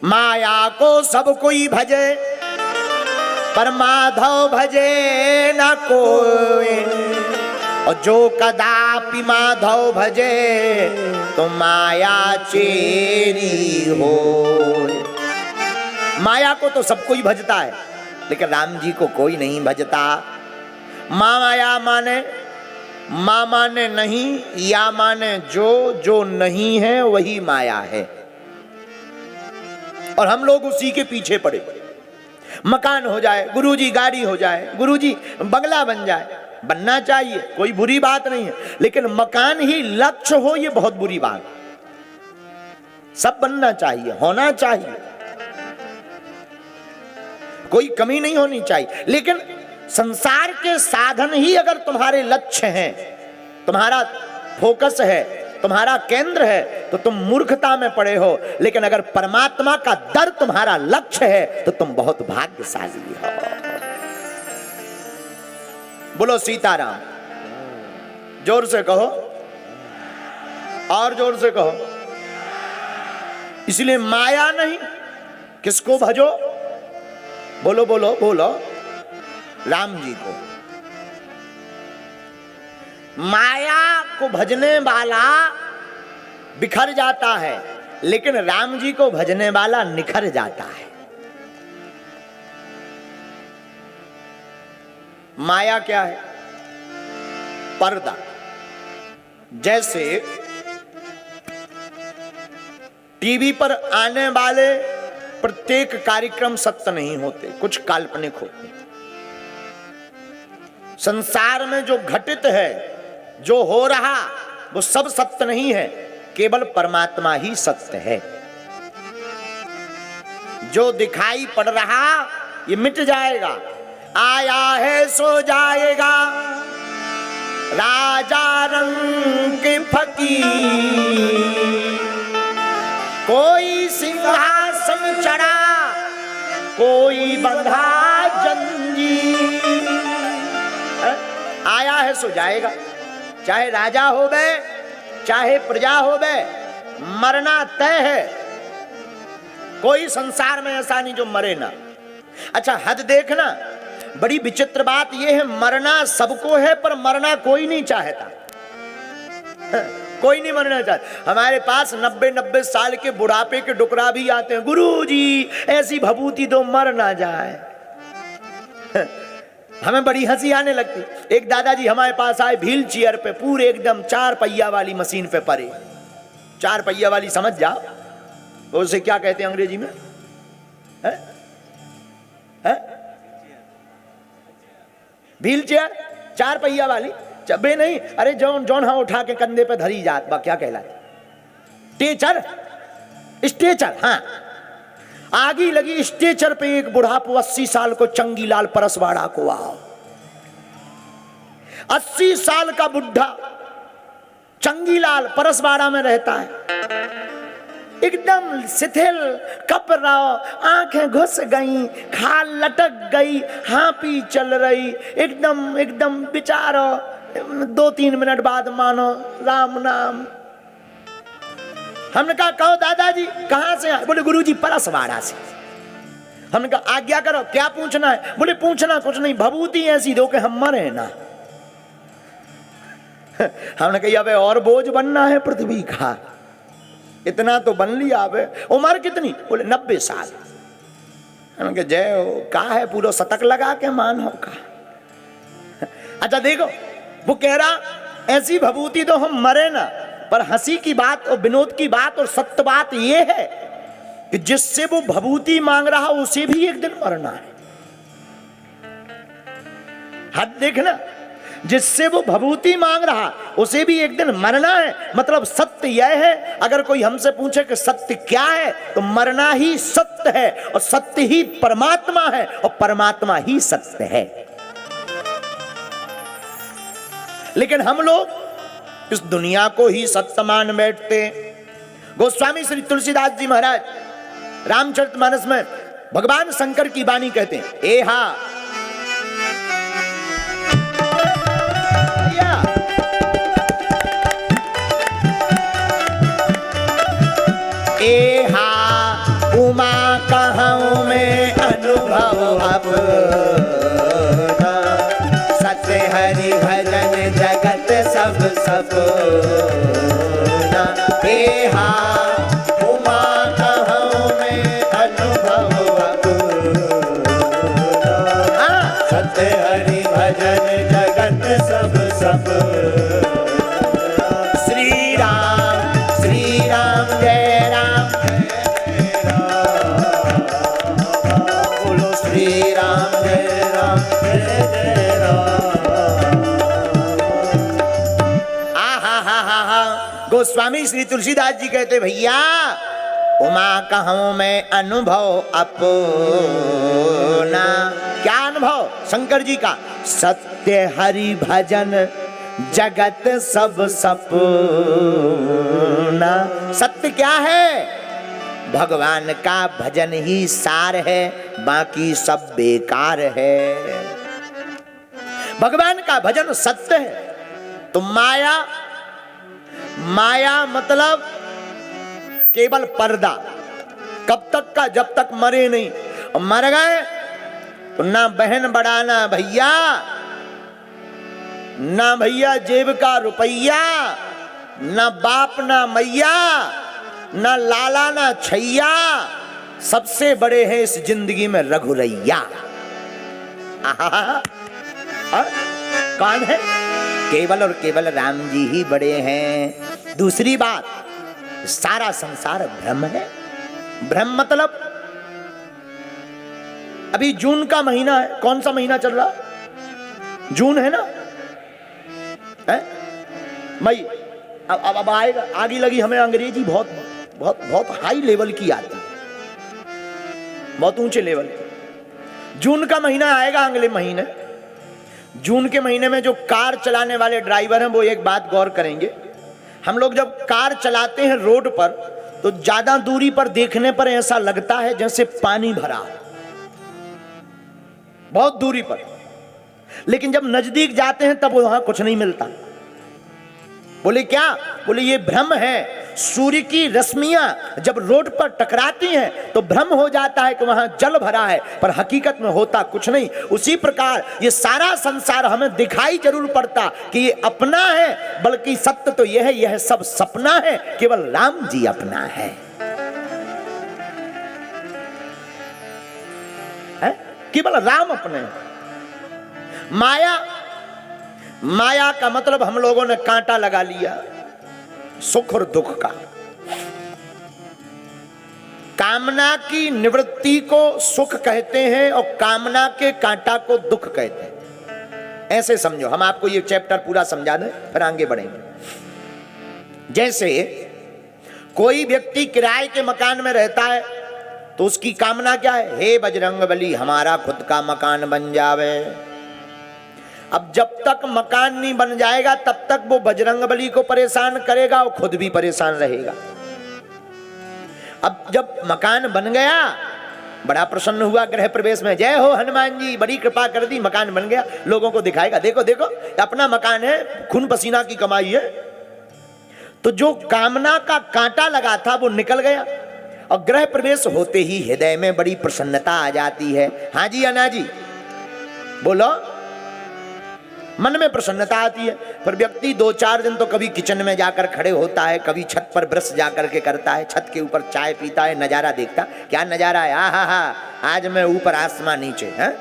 माया को सब कोई भजे पर माधव भजे न कोई, और जो कदापि माधव भजे तो माया चेरी हो। माया को तो सब कोई भजता है, लेकिन राम जी को कोई नहीं भजता। माया माने मां माने नहीं, या माने जो नहीं है वही माया है, और हम लोग उसी के पीछे पड़े। मकान हो जाए गुरुजी, गाड़ी हो जाए गुरुजी, बंगला बन जाए, बनना चाहिए, कोई बुरी बात नहीं है, लेकिन मकान ही लक्ष्य हो ये बहुत बुरी बात। सब बनना चाहिए, होना चाहिए, कोई कमी नहीं होनी चाहिए, लेकिन संसार के साधन ही अगर तुम्हारे लक्ष्य हैं, तुम्हारा फोकस है, तुम्हारा केंद्र है, तो तुम मूर्खता में पड़े हो। लेकिन अगर परमात्मा का दर तुम्हारा लक्ष्य है तो तुम बहुत भाग्यशाली हो। बोलो सीताराम, जोर से कहो, और जोर से कहो। इसलिए माया नहीं, किसको भजो? बोलो बोलो बोलो, राम जी को। माया को भजने वाला बिखर जाता है, लेकिन राम जी को भजने वाला निखर जाता है। माया क्या है? पर्दा। जैसे टीवी पर आने वाले प्रत्येक कार्यक्रम सत्य नहीं होते, कुछ काल्पनिक होते। संसार में जो घटित है, जो हो रहा, वो सब सत्य नहीं है, केवल परमात्मा ही सत्य है। जो दिखाई पड़ रहा ये मिट जाएगा, आया है सो जाएगा, राजा रंग के फकीर। कोई सिंहासन चढ़ा, कोई बंधा जंजीर। आया है सो जाएगा, चाहे राजा हो बे, चाहे प्रजा हो बे, मरना तय है। कोई संसार में ऐसा नहीं जो मरे ना। अच्छा, हद देखना, बड़ी विचित्र बात यह है, मरना सबको है पर मरना कोई नहीं चाहता। कोई नहीं मरना चाहता। हमारे पास 90-90 साल के बुढ़ापे के डुकरा भी आते हैं, गुरुजी ऐसी भभूति दो मर ना जाए। हमें बड़ी हंसी आने लगती। एक दादाजी हमारे पास आए व्हील चेयर पे, पूरे एकदम 4 पहिया वाली मशीन पे पड़े। 4 पहिया वाली समझ जाओ, तो उसे क्या कहते हैं अंग्रेजी में? व्हील चेयर, 4 पहिया वाली। बे नहीं, अरे जौन हाँ उठा के कंधे पे धरी जात बा, क्या कहलाते? टेचर, स्टेचर। हाँ, आगी लगी स्टेचर पे एक बुढ़ापो 80 साल को, चंगीलाल परसवाड़ा को आओ। 80 साल का बुढ़ा चंगीलाल परसवाड़ा में रहता है, एकदम शिथिल, कप रहा, आंखें घुस गई, खाल लटक गई, हाँपी चल रही, एकदम एकदम बेचारा। 2-3 मिनट बाद मानो राम नाम। हमने कहा कहो दादाजी कहां से आए? बोले गुरुजी परसवाड़ा से। हमने कहा आज्ञा करो, क्या पूछना है? बोले पूछना कुछ नहीं, भभूति ऐसी दो कि हम मरे ना। हमने कहा अबे और बोझ बनना है पृथ्वी का, इतना तो बन लिया। अबे उम्र कितनी? बोले 90 साल। हमने कहा जय हो, का है पूरा शतक लगा के मान हो का। अच्छा देखो, वो कह रहा ऐसी भभूति तो हम मरे ना, पर हंसी की बात और विनोद की बात और सत्य बात यह है कि जिससे वो भभूति मांग रहा उसे भी एक दिन मरना है। हद देखना, जिससे वो भभूति मांग रहा उसे भी एक दिन मरना है। मतलब सत्य यह है, अगर कोई हमसे पूछे कि सत्य क्या है, तो मरना ही सत्य है, और सत्य ही परमात्मा है, और परमात्मा ही सत्य है। लेकिन हम लोग इस दुनिया को ही सत्य मान बैठते। गोस्वामी श्री तुलसीदास जी महाराज रामचरितमानस में भगवान शंकर की वाणी कहते हैं, एहा एहा उमा सपना बेहा उमा कहूँ मैं अनुभव अपना। सत्य हरि भजन जगत सब श्री राम जय राम जय राम। बोलो श्री राम जय राम। गोस्वामी श्री तुलसीदास जी कहते भैया उमा कहूँ मैं अनुभव अपना। क्या अनुभव? शंकर जी का सत्य हरि भजन जगत सब सपना। सत्य क्या है? भगवान का भजन ही सार है, बाकी सब बेकार है। भगवान का भजन सत्य है। तो माया मतलब केवल पर्दा। कब तक का? जब तक मरे नहीं। और मर गए तो ना बहन बढ़ाना भैया, ना भैया जेब का रुपया, ना बाप ना मैया, ना लाला ना छैया। सबसे बड़े हैं इस जिंदगी में रघुरैया। कौन है? केवल और केवल राम जी ही बड़े हैं। दूसरी बात, सारा संसार भ्रम है। भ्रम मतलब अभी जून का महीना है। कौन सा महीना चल रहा? जून है ना? है? मई। अब आएगा। आगे लगी हमें अंग्रेजी बहुत बहुत बहुत हाई लेवल की आती है, बहुत ऊंचे लेवल की। जून का महीना आएगा अगले महीने। जून के महीने में जो कार चलाने वाले ड्राइवर हैं वो एक बात गौर करेंगे। हम लोग जब कार चलाते हैं रोड पर तो ज्यादा दूरी पर देखने पर ऐसा लगता है जैसे पानी भरा, बहुत दूरी पर। लेकिन जब नजदीक जाते हैं तब वहां कुछ नहीं मिलता। बोले क्या? बोले ये भ्रम है। सूर्य की रश्मियां जब रोड पर टकराती हैं तो भ्रम हो जाता है कि वहां जल भरा है, पर हकीकत में होता कुछ नहीं। उसी प्रकार ये सारा संसार हमें दिखाई जरूर पड़ता कि ये अपना है, बल्कि सत्य तो यह है, यह सब सपना है। केवल राम जी अपना है। केवल राम अपने। माया का मतलब हम लोगों ने कांटा लगा लिया सुख और दुख का। कामना की निवृत्ति को सुख कहते हैं और कामना के कांटा को दुख कहते हैं। ऐसे समझो। हम आपको ये चैप्टर पूरा समझा दें फिर आगे बढ़ेंगे। जैसे कोई व्यक्ति किराए के मकान में रहता है तो उसकी कामना क्या है? हे बजरंगबली हमारा खुद का मकान बन जावे। अब जब तक मकान नहीं बन जाएगा तब तक वो बजरंगबली को परेशान करेगा और खुद भी परेशान रहेगा। अब जब मकान बन गया, बड़ा प्रसन्न हुआ गृह प्रवेश में, जय हो हनुमान जी, बड़ी कृपा कर दी, मकान बन गया। लोगों को दिखाएगा, देखो देखो अपना मकान है, खून पसीना की कमाई है। तो जो कामना का कांटा लगा था वो निकल गया और गृह प्रवेश होते ही हृदय में बड़ी प्रसन्नता आ जाती है। हाँ जी अन्ना जी बोलो। मन में प्रसन्नता आती है। पर व्यक्ति 2-4 दिन तो कभी किचन में जाकर खड़े होता है, कभी छत पर ब्रश जाकर के करता है, छत के ऊपर चाय पीता है, नजारा देखता। क्या नजारा है? आहा, आज मैं ऊपर आसमान नीचे है,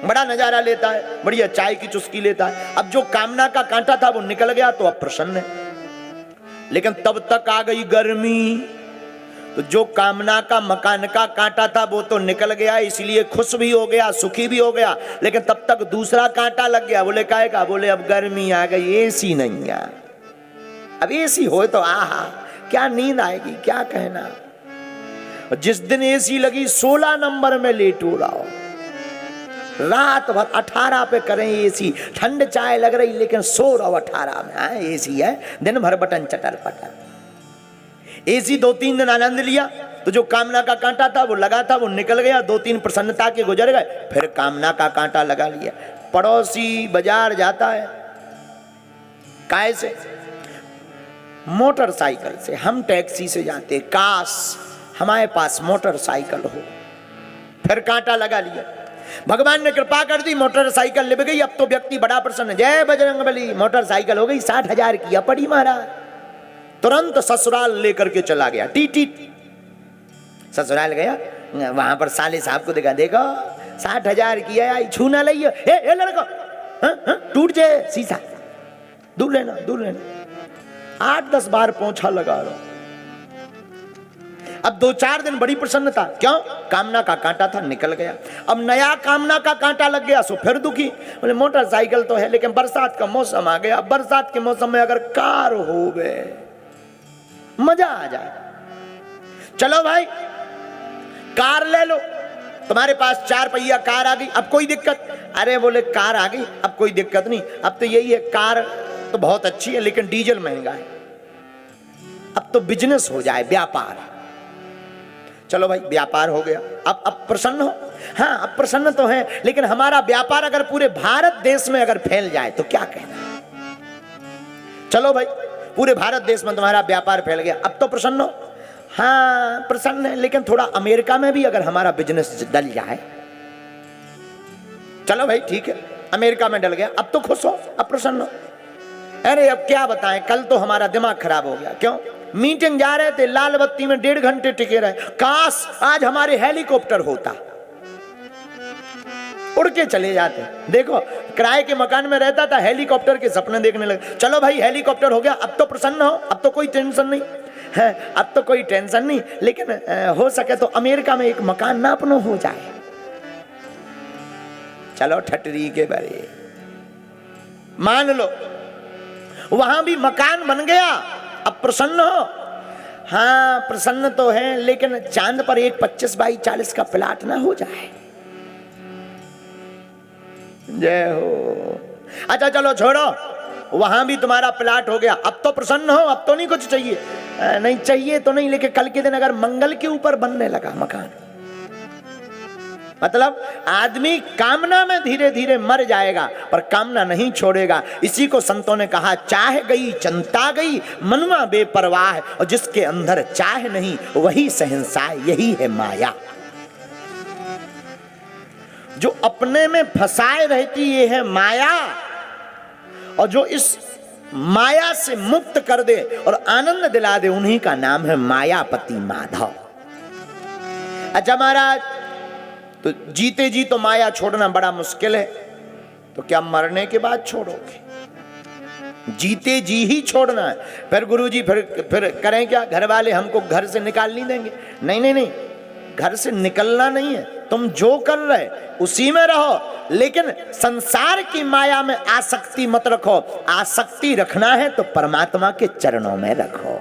बड़ा नजारा लेता है, बढ़िया चाय की चुस्की लेता है। अब जो कामना का कांटा था वो निकल गया तो अब प्रसन्न है। लेकिन तब तक आ गई गर्मी, तो जो कामना का मकान का कांटा था वो तो निकल गया, इसलिए खुश भी हो गया, सुखी भी हो गया। लेकिन तब तक दूसरा कांटा लग गया। बोले काहे का? बोले अब गर्मी आ गई, एसी नहीं है। अब एसी हो तो आहा क्या नींद आएगी, क्या कहना। जिस दिन एसी लगी 16 नंबर में लेट हो रहा हो, रात भर 18 पे करें एसी, ठंड चाय लग रही लेकिन सो रहा 18 में। एसी है, दिन भर बटन चटर पटर। एसी 2-3 दिन आनंद लिया तो जो कामना का कांटा था वो लगा था वो निकल गया, 2-3 प्रसन्नता के गुजर गए, फिर कामना का कांटा लगा लिया। पड़ोसी बाजार जाता है, काय से? मोटरसाइकिल से। हम टैक्सी से जाते, काश हमारे पास मोटरसाइकिल हो। फिर कांटा लगा लिया। भगवान ने कृपा कर दी, मोटरसाइकिल लिप गई। अब तो व्यक्ति बड़ा प्रसन्न, जय बजरंगबली, मोटरसाइकिल हो गई 60,000 की। अब पड़ी महाराज, तुरंत ससुराल लेकर के चला गया। टी ससुराल गया, वहां पर साले साहब को देखा, देखो 60,000 की है, छू ना लियो, ए लड़को, टूट जाए शीशा, दूर लेना दूर लेना। 8-10 बार पोंछा लगा रहा। अब 2-4 दिन बड़ी प्रसन्नता, क्यों? कामना का कांटा था, निकल गया। अब नया कामना का कांटा लग गया, सो फिर दुखी। बोले मोटरसाइकिल तो है, लेकिन बरसात का मौसम आ गया। बरसात के मौसम में अगर कार हो गए मजा आ जाए। चलो भाई कार ले लो, तुम्हारे पास 4 पहिया कार आ गई, अब कोई दिक्कत? अरे बोले कार आ गई, अब कोई दिक्कत नहीं। अब तो यही है, कार तो बहुत अच्छी है लेकिन डीजल महंगा है। अब तो बिजनेस हो जाए, व्यापार। चलो भाई व्यापार हो गया। अब प्रसन्न हो? हाँ अब प्रसन्न तो है, लेकिन हमारा व्यापार अगर पूरे भारत देश में अगर फैल जाए तो क्या कहना। चलो भाई पूरे भारत देश में तुम्हारा व्यापार फैल गया, अब तो प्रसन्न हो? हाँ प्रसन्न है, लेकिन थोड़ा अमेरिका में भी अगर हमारा बिजनेस डल जाए। चलो भाई ठीक है, अमेरिका में डल गया, अब तो खुश हो, अब प्रसन्न हो? अरे अब क्या बताएं, कल तो हमारा दिमाग खराब हो गया। क्यों? मीटिंग जा रहे थे, लाल बत्ती में 1.5 घंटे टिके रहे। काश आज हमारे हेलीकॉप्टर होता, उड़ के चले जाते। देखो किराए के मकान में रहता था, हेलीकॉप्टर के सपने देखने लगे। चलो भाई हेलीकॉप्टर हो गया, अब तो प्रसन्न हो, अब तो कोई टेंशन नहीं है, अब तो कोई टेंशन नहीं। लेकिन हो सके तो अमेरिका में एक मकान ना अपनो हो जाए। चलो ठटरी के बारे मान लो वहां भी मकान बन गया, अब प्रसन्न हो? हाँ प्रसन्न तो है, लेकिन चांद पर एक 25 बाई 40 का प्लाट ना हो जाए। जय हो। अच्छा चलो छोड़ो, वहां भी तुम्हारा प्लाट हो गया, अब तो प्रसन्न हो, अब तो नहीं कुछ चाहिए? नहीं चाहिए तो नहीं, लेकिन कल के दिन अगर मंगल के ऊपर बनने लगा मकान, मतलब आदमी कामना में धीरे धीरे मर जाएगा पर कामना नहीं छोड़ेगा। इसी को संतों ने कहा, चाह गई चंता गई मनुआ बेपरवाह, और जिसके अंदर चाह नहीं वही शहंशाह, यही है माया। जो अपने में फंसाए रहती ये है माया, और जो इस माया से मुक्त कर दे और आनंद दिला दे उन्हीं का नाम है मायापति माधव। अच्छा महाराज, तो जीते जी तो माया छोड़ना बड़ा मुश्किल है, तो क्या मरने के बाद छोड़ोगे? जीते जी ही छोड़ना है। फिर गुरुजी फिर करें क्या? घर वाले हमको घर से निकाल नहीं देंगे? नहीं नहीं नहीं, घर से निकलना नहीं है, तुम जो कर रहे उसी में रहो, लेकिन संसार की माया में आसक्ति मत रखो। आसक्ति रखना है तो परमात्मा के चरणों में रखो।